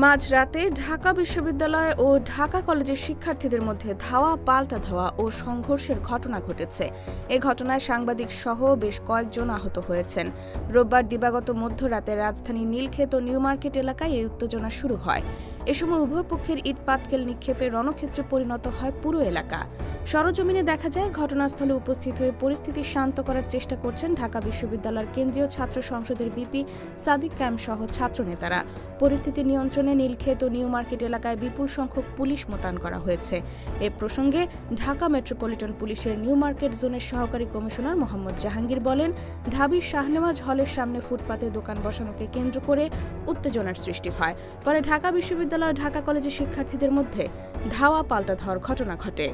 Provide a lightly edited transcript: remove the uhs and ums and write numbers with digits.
মাঝরাতে ঢাকা বিশ্ববিদ্যালয় ও ঢাকা কলেজের শিক্ষার্থীদের মধ্যে ধাওয়া পাল্টা ধাওয়া ও সংঘর্ষের ঘটনা ঘটেছে। এ ঘটনায় সাংবাদিক সহ বেশ কয়েকজন আহত হয়েছেন। রোববার দিবাগত মধ্যরাতে রাজধানীর নীলক্ষেত ও নিউ মার্কেট এলাকায় এই উত্তেজনা শুরু হয়। এ সময় উভয় পক্ষের ইট পাটকেল নিক্ষেপে রণক্ষেত্রে পরিণত হয় পুরো এলাকা। সরজমিনে দেখা যায়, ঘটনাস্থলে উপস্থিত হয়ে পরিস্থিতি শান্ত করার চেষ্টা করছেন ঢাকা বিশ্ববিদ্যালয়ের কেন্দ্রীয় ছাত্র সংসদের ভিপি সাদিক কায়েম সহ ছাত্রনেতারা। পরিস্থিতি নিয়ন্ত্রণে নীলক্ষেত ও নিউ মার্কেট এলাকায় বিপুল সংখ্যক পুলিশ মোতায়েন করা হয়েছে। এ প্রসঙ্গে ঢাকা মেট্রোপলিটন পুলিশের নিউ মার্কেট জোনের সহকারী কমিশনার মোহাম্মদ জাহাঙ্গীর বলেন, ঢাবির শাহনেওয়াজ হলের সামনে ফুটপাতে দোকান বসানোকে কেন্দ্র করে উত্তেজনার সৃষ্টি হয়। পরে ঢাকা বিশ্ববিদ্যালয় ও ঢাকা কলেজের শিক্ষার্থীদের মধ্যে ধাওয়া পাল্টা ধাওয়ার ঘটনা ঘটে।